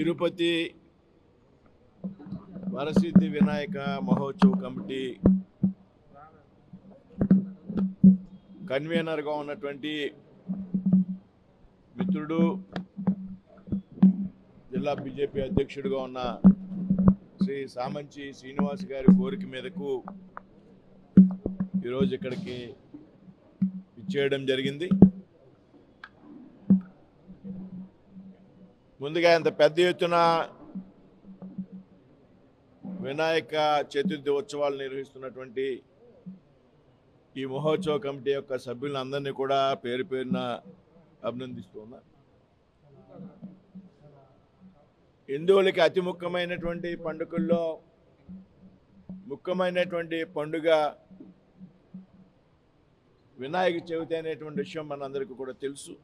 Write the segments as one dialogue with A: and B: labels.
A: తిరుపతి వరసిద్ధి వినాయక మహోత్సవ committee కన్వీనర్గా ఉన్నటువంటి మిత్రుడు జిల్లా బీజేపీ అధ్యక్షుడిగా ఉన్న శ్రీ సామంచి శ్రీనివాస్ గారి కోరిక మేరకు ఈరోజు ఇక్కడికి ఇచ్చేయడం జరిగింది. ముందుగా ఇంత పెద్ద ఎత్తున వినాయక చతుర్థి ఉత్సవాలు నిర్వహిస్తున్నటువంటి ఈ మహోత్సవ కమిటీ యొక్క సభ్యులందరినీ కూడా పేరు పేరున అభినందిస్తున్నా. హిందువులకి అతి ముఖ్యమైనటువంటి పండుగల్లో ముఖ్యమైనటువంటి పండుగ వినాయక చవితి అనేటువంటి విషయం మనందరికీ కూడా తెలుసు.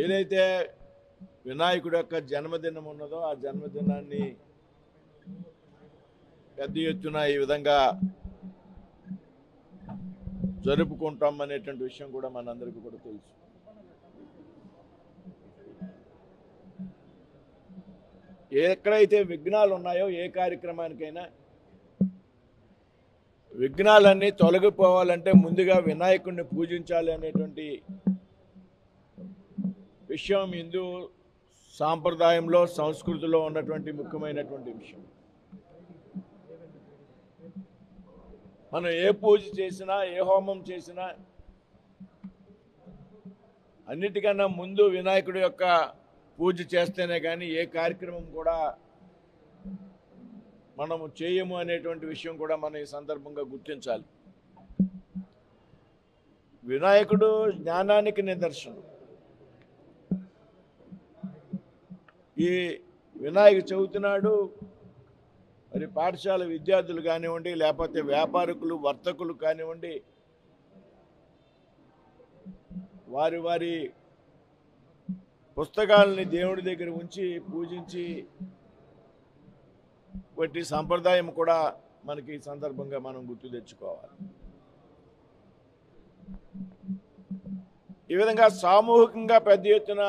A: ఏదైతే వినాయకుడి యొక్క జన్మదినం ఉన్నదో ఆ జన్మదినాన్ని పెద్ద ఎత్తున ఈ విధంగా జరుపుకుంటాం అనేటువంటి విషయం కూడా మనందరికీ కూడా తెలుసు. ఎక్కడైతే విఘ్నాలు ఉన్నాయో ఏ కార్యక్రమానికైనా విఘ్నాలన్నీ తొలగిపోవాలంటే ముందుగా వినాయకుడిని పూజించాలి అనేటువంటి విషయం హిందూ సాంప్రదాయంలో సంస్కృతిలో ఉన్నటువంటి ముఖ్యమైనటువంటి విషయం. మనం ఏ పూజ చేసినా ఏ హోమం చేసినా అన్నిటికన్నా ముందు వినాయకుడి యొక్క పూజ చేస్తేనే కానీ ఏ కార్యక్రమం కూడా మనము చేయము అనేటువంటి విషయం కూడా మనం ఈ సందర్భంగా గుర్తించాలి. వినాయకుడు జ్ఞానానికి నిదర్శనం. ఈ వినాయక చవితి నాడు మరి పాఠశాల విద్యార్థులు కానివ్వండి, లేకపోతే వ్యాపారకులు వర్తకులు కానివ్వండి, వారి వారి పుస్తకాలని దేవుడి దగ్గర ఉంచి పూజించి వాటి సంప్రదాయం కూడా మనకి ఈ సందర్భంగా మనం గుర్తు తెచ్చుకోవాలి. ఈ విధంగా సామూహికంగా పెద్ద ఎత్తున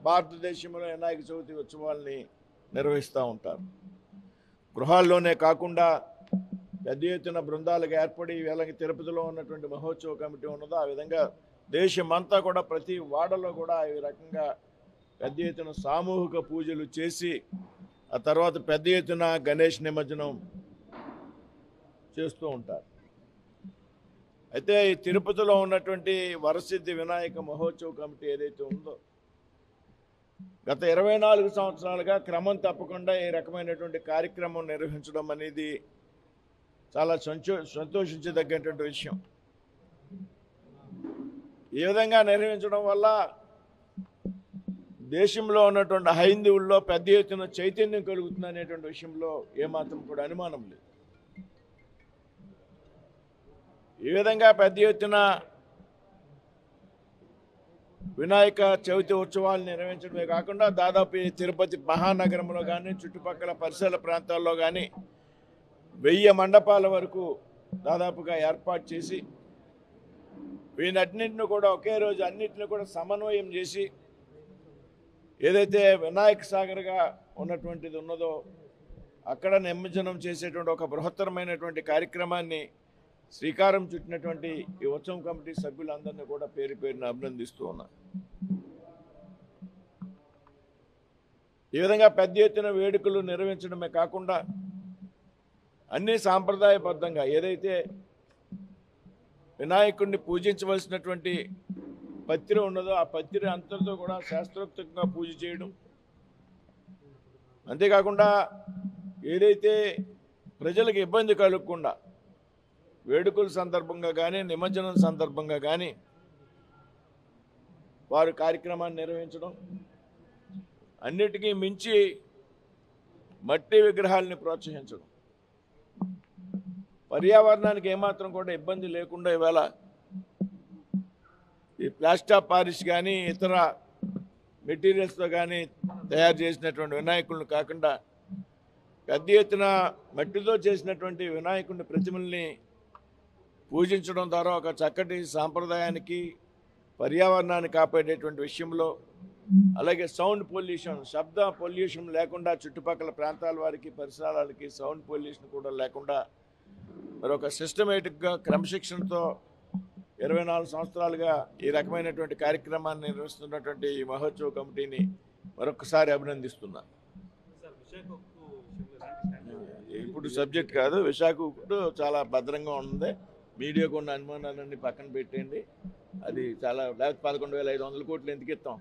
A: భారతదేశంలో వినాయక చవితి ఉత్సవాల్ని నిర్వహిస్తూ ఉంటారు. గృహాల్లోనే కాకుండా పెద్ద ఎత్తున బృందాలకు ఏర్పడి వీళ్ళకి తిరుపతిలో ఉన్నటువంటి మహోత్సవ కమిటీ ఉన్నదో ఆ విధంగా దేశమంతా కూడా ప్రతి వాడలో కూడా ఈ రకంగా పెద్ద ఎత్తున సామూహిక పూజలు చేసి ఆ తర్వాత పెద్ద ఎత్తున గణేష్ నిమజ్జనం చేస్తూ ఉంటారు. అయితే ఈ తిరుపతిలో ఉన్నటువంటి వరసిద్ధి వినాయక మహోత్సవ కమిటీ ఏదైతే ఉందో గత 24 సంవత్సరాలుగా క్రమం తప్పకుండా ఈ రకమైనటువంటి కార్యక్రమం నిర్వహించడం అనేది చాలా సంతోషించదగ్గటువంటి విషయం. ఈ విధంగా నిర్వహించడం వల్ల దేశంలో ఉన్నటువంటి హైందవుల్లో పెద్ద ఎత్తున చైతన్యం కలుగుతుంది అనేటువంటి విషయంలో ఏమాత్రం కూడా అనుమానం లేదు. ఈ విధంగా పెద్ద ఎత్తున వినాయక చవితి ఉత్సవాలు నిర్వహించడమే కాకుండా దాదాపు ఈ తిరుపతి మహానగరంలో కానీ చుట్టుపక్కల పరిసర ప్రాంతాల్లో కానీ 1000 మండపాల వరకు దాదాపుగా ఏర్పాటు చేసి వీటన్నింటిని కూడా ఒకే రోజు అన్నింటిని కూడా సమన్వయం చేసి ఏదైతే వినాయక సాగర్గా ఉన్నటువంటిది ఉన్నదో అక్కడ నిమజ్జనం చేసేటువంటి ఒక బృహత్తరమైనటువంటి కార్యక్రమాన్ని శ్రీకారం చుట్టినటువంటి ఈ ఉత్సవం కమిటీ సభ్యులందరినీ కూడా పేరు పేరున అభినందిస్తూ ఉన్నారు. ఈ విధంగా పెద్ద ఎత్తున వేడుకలు నిర్వహించడమే కాకుండా అన్ని సాంప్రదాయబద్ధంగా ఏదైతే వినాయకుడిని పూజించవలసినటువంటి పత్రి ఉన్నదో ఆ పత్రి అంతటితో కూడా శాస్త్రోక్తంగా పూజ చేయడం, అంతేకాకుండా ఏదైతే ప్రజలకు ఇబ్బంది కలగకుండా వేడుకల సందర్భంగా కానీ నిమజ్జనం సందర్భంగా కానీ వారు కార్యక్రమాన్ని నిర్వహించడం, అన్నిటికీ మించి మట్టి విగ్రహాలని ప్రోత్సహించడం, పర్యావరణానికి ఏమాత్రం కూడా ఇబ్బంది లేకుండా ఇవాళ ఈ ప్లాస్టర్ ఆఫ్ పారిస్ కానీ ఇతర మెటీరియల్స్తో కానీ తయారు చేసినటువంటి వినాయకులను కాకుండా పెద్ద ఎత్తున మట్టితో చేసినటువంటి వినాయకుడి ప్రతిమల్ని పూజించడం ద్వారా ఒక చక్కటి సాంప్రదాయానికి పర్యావరణాన్ని కాపాడేటువంటి విషయంలో, అలాగే సౌండ్ పొల్యూషన్, శబ్ద పొల్యూషన్ లేకుండా చుట్టుపక్కల ప్రాంతాల వారికి, పరిసరాలకి సౌండ్ పొల్యూషన్ కూడా లేకుండా మరొక సిస్టమేటిక్గా క్రమశిక్షణతో 24 సంవత్సరాలుగా ఈ రకమైనటువంటి కార్యక్రమాన్ని నిర్వహిస్తున్నటువంటి ఈ మహోత్సవ కమిటీని మరొకసారి అభినందిస్తున్నాను. ఇప్పుడు సబ్జెక్ట్ కాదు, విశాఖ ఉక్కు చాలా భద్రంగా ఉంది. మీడియాకు ఉన్న అనుమానాలన్నీ పక్కన పెట్టండి. అది చాలా, లేకపోతే 11,500 కోట్లు ఎందుకు ఇస్తాం?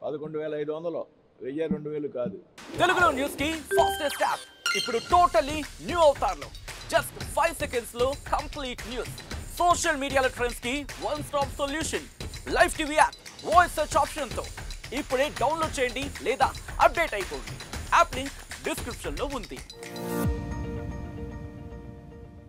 A: 11,500, 1000, 2000 కాదు.
B: తెలుగులో న్యూస్ కి ఫాస్టెస్ట్ యాప్ ఇప్పుడు టోటల్లీ న్యూ అవతార్లో జస్ట్ 5 seconds లో కంప్లీట్ న్యూస్. సోషల్ మీడియాలో ట్రెండ్స్ కి one stop solution. Live TV app voice search option తో ఇప్పుడే డౌన్లోడ్ చేయండి లేదా అప్డేట్ అయిపోండి. యాప్ లింక్ డిస్క్రిప్షన్ లో ఉంది.